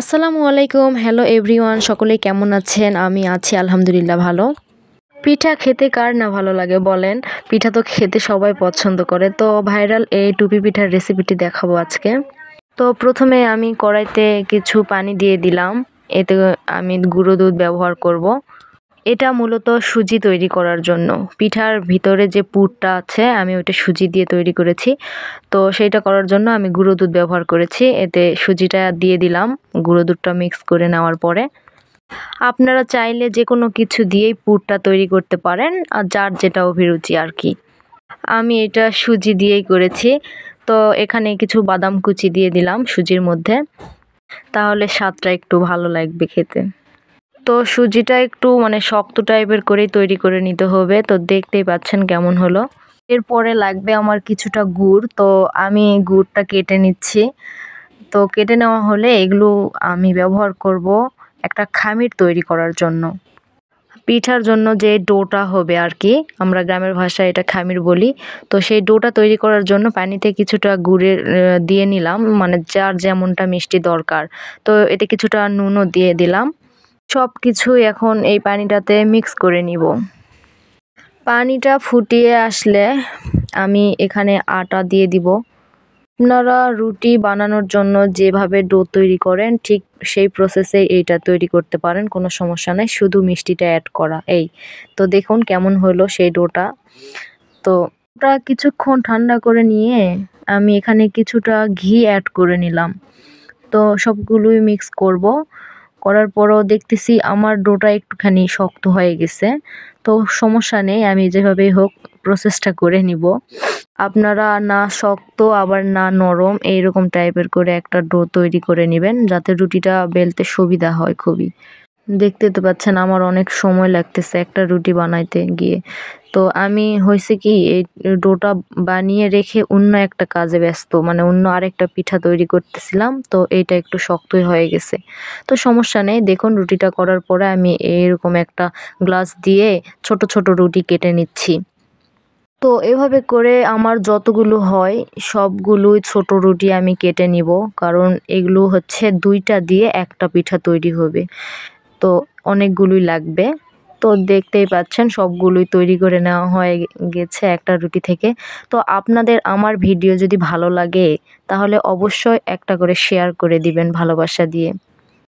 আসসালামু আলাইকুম। Hello everyone, সকলে কেমন আছেন? আমি আছি আলহামদুলিল্লাহ ভালো। পিঠা খেতে কার না ভালো লাগে বলেন? পিঠা তো খেতে সবাই পছন্দ করে। তো ভাইরাল এই টুপি পিঠার রেসিপিটি দেখাবো আজকে। তো প্রথমে আমি কড়াইতে কিছু পানি দিয়ে দিলাম। এতে আমি গুঁড়ো দুধ ব্যবহার করব। এটা মূলত সুজি তৈরি করার জন্য। পিঠার ভিতরে যে পুরটা আছে আমি ওইটা সুজি দিয়ে তৈরি করেছি। তো সেইটা করার জন্য আমি গুঁড়ো দুধ ব্যবহার করেছি। এতে সুজিটা দিয়ে দিলাম গুঁড়ো দুধটা মিক্স করে নেওয়ার পরে। আপনারা চাইলে যেকোনো কিছু দিয়েই পুরটা তৈরি করতে পারেন, আর যার যেটা অভিরুচি আর কি। আমি এটা সুজি দিয়েই করেছি। তো এখানে কিছু বাদাম কুচি দিয়ে দিলাম সুজির মধ্যে, তাহলে স্বাদটা একটু ভালো লাগবে খেতে। তো সুজিটা একটু শক্ত টাইপের করেই তৈরি করে নিতে হবে। তো দেখতেই পাচ্ছেন কেমন হলো। এরপরে লাগবে আমার কিছুটা গুড়। তো আমি গুড়টা কেটে নিচ্ছি। তো কেটে নেওয়া হলে এগুলো আমি ব্যবহার করব একটা খামির তৈরি করার জন্য। পিঠার জন্য যে ডোটা হবে আর কি, আমরা গ্রামের ভাষায় এটা খামির বলি। তো সেই ডোটা তৈরি করার জন্য পানিতে কিছুটা গুড়ের দিয়ে নিলাম, যার যেমনটা মিষ্টি দরকার। তো এতে কিছুটা নুনও দিয়ে দিলাম। সব কিছুই এখন এই পানিটাতে মিক্স করে নিব। পানিটা ফুটিয়ে আসলে আমি এখানে আটা দিয়ে দিব। আপনারা রুটি বানানোর জন্য যেভাবে ডো তৈরি করেন ঠিক সেই প্রসেসে এইটা তৈরি করতে পারেন, কোনো সমস্যা নাই, শুধু মিষ্টিটা অ্যাড করা এই। তো দেখুন কেমন হলো সেই ডোটা। তো ওটা কিছুক্ষণ ঠান্ডা করে নিয়ে আমি এখানে কিছুটা ঘি অ্যাড করে নিলাম। তো সবগুলোই মিক্স করব। করার পরও দেখতেছি আমার ডোটা একটুখানি শক্ত হয়ে গেছে। তো সমস্যা নেই, আমি যেভাবেই হোক প্রসেসটা করে নিব। আপনারা না শক্ত আবার না নরম এইরকম টাইপের করে একটা ডো তৈরি করে নেবেন, যাতে রুটিটা বেলতে সুবিধা হয় খুবই। দেখতে তো পাচ্ছেন আমার অনেক সময় লাগতেছে একটা রুটি বানাইতে গিয়ে। তো আমি হয়েছে কি এই ডোটা বানিয়ে রেখে অন্য একটা কাজে ব্যস্ত, অন্য আরেকটা পিঠা তৈরি করতেছিলাম। তো এইটা একটু শক্তই হয়ে গেছে। তো সমস্যা নেই, দেখুন রুটিটা করার পরে আমি এরকম একটা গ্লাস দিয়ে ছোট ছোট রুটি কেটে নিচ্ছি। তো এভাবে করে আমার যতগুলো হয় সবগুলোই ছোট রুটি আমি কেটে নিব, কারণ এগুলো হচ্ছে 2টা দিয়ে একটা পিঠা তৈরি হবে। তো অনেকগুলোই লাগবে। তো দেখতেই পাচ্ছেন সবগুলোই তৈরি করে নেওয়া হয়ে গেছে একটা রুটি থেকে। তো আপনাদের আমার ভিডিও যদি ভালো লাগে তাহলে অবশ্যই একটা করে শেয়ার করে দিবেন ভালোবাসা দিয়ে।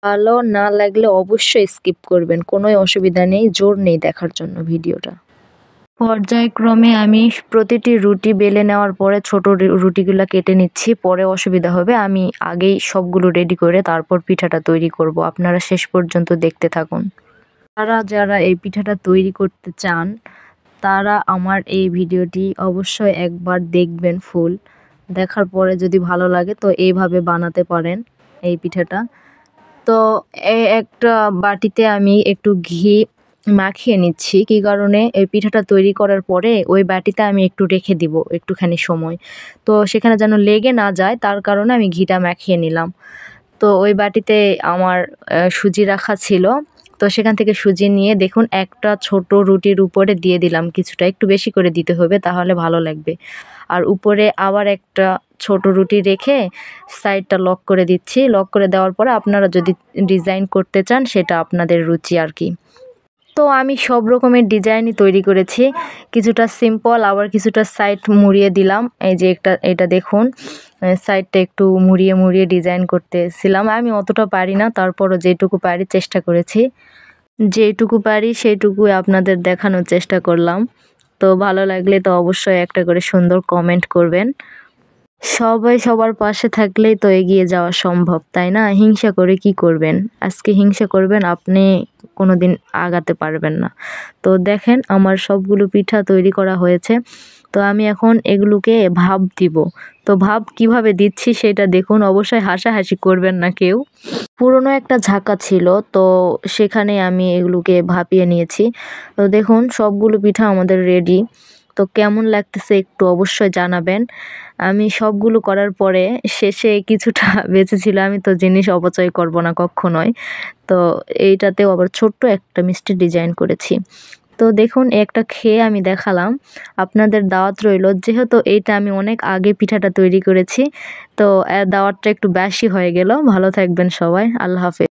ভালো না লাগলে অবশ্যই স্কিপ করবেন, কোনোই অসুবিধা নেই, জোর নেই দেখার জন্য ভিডিওটা। পর্যায়ক্রমে আমি প্রতিটি রুটি বেলে নেওয়ার পরে ছোট রুটিগুলা কেটে নিচ্ছি, পরে অসুবিধা হবে। আমি আগেই সবগুলো রেডি করে তারপর পিঠাটা তৈরি করব। আপনারা শেষ পর্যন্ত দেখতে থাকুন। যারা এই পিঠাটা তৈরি করতে চান তারা আমার এই ভিডিওটি অবশ্যই একবার দেখবেন ফুল। দেখার পরে যদি ভালো লাগে তো এইভাবে বানাতে পারেন এই পিঠাটা। তো একটা বাটিতে আমি একটু ঘি মাখিয়ে নিচ্ছি। কী কারণে? এই পিঠাটা তৈরি করার পরে ওই বাটিতে আমি একটু রেখে দিব একটুখানি সময়। তো সেখানে যেন লেগে না যায় তার কারণে আমি ঘিটা মাখিয়ে নিলাম। তো ওই বাটিতে আমার সুজি রাখা ছিল। তো সেখান থেকে সুজি নিয়ে দেখুন একটা ছোট রুটির উপরে দিয়ে দিলাম কিছুটা, একটু বেশি করে দিতে হবে তাহলে ভালো লাগবে। আর উপরে আবার একটা ছোট রুটি রেখে সাইডটা লক করে দিচ্ছি। লক করে দেওয়ার পরে আপনারা যদি ডিজাইন করতে চান সেটা আপনাদের রুচি আর কি। তো আমি সব রকমের ডিজাইনই তৈরি করেছি, কিছুটা সিম্পল আবার কিছুটা সাইড মুড়িয়ে দিলাম। এই যে এটা দেখুন সাইডটা একটু মুড়িয়ে মুড়িয়ে ডিজাইন করতেছিলাম। আমি অতটা পারি না, তারপরও যেটুকু পারি চেষ্টা করেছি। যেটুকু পারি সেইটুকুই আপনাদের দেখানোর চেষ্টা করলাম। তো ভালো লাগলে তো অবশ্যই একটা করে সুন্দর কমেন্ট করবেন। সবাই সবার পাশে থাকলেই তো এগিয়ে যাওয়া সম্ভব, তাই না? হিংসা করে কি করবেন? আজকে হিংসা করবেন, আপনি কোনোদিন আগাতে পারবেন না। তো দেখেন আমার সবগুলো পিঠা তৈরি করা হয়েছে। তো আমি এখন এগুলোকে ভাপ দিব। তো ভাপ কিভাবে দিচ্ছি সেটা দেখুন, অবশ্যই হাসাহাসি করবেন না কেউ। পুরনো একটা ঝাঁকা ছিল, তো সেখানে আমি এগুলোকে ভাপিয়ে নিয়েছি। তো দেখুন সবগুলো পিঠা আমাদের রেডি। তো কেমন লাগতেছে একটু অবশ্যই জানাবেন। আমি সবগুলো করার পরে শেষে কিছুটা বেঁচে ছিল, আমি তো জিনিস অপচয় করব না কক্ষনোই। তো এইটাতেও আবার ছোট্ট একটা মিষ্টি ডিজাইন করেছি। তো দেখুন একটা খেয়ে আমি দেখালাম, আপনাদের দাওয়াত রইল। যেহেতু এইটা আমি অনেক আগে পিঠাটা তৈরি করেছি, তো দাওয়াতটা একটু বেশি হয়ে গেল। ভালো থাকবেন সবাই, আল্লাহ হাফেজ।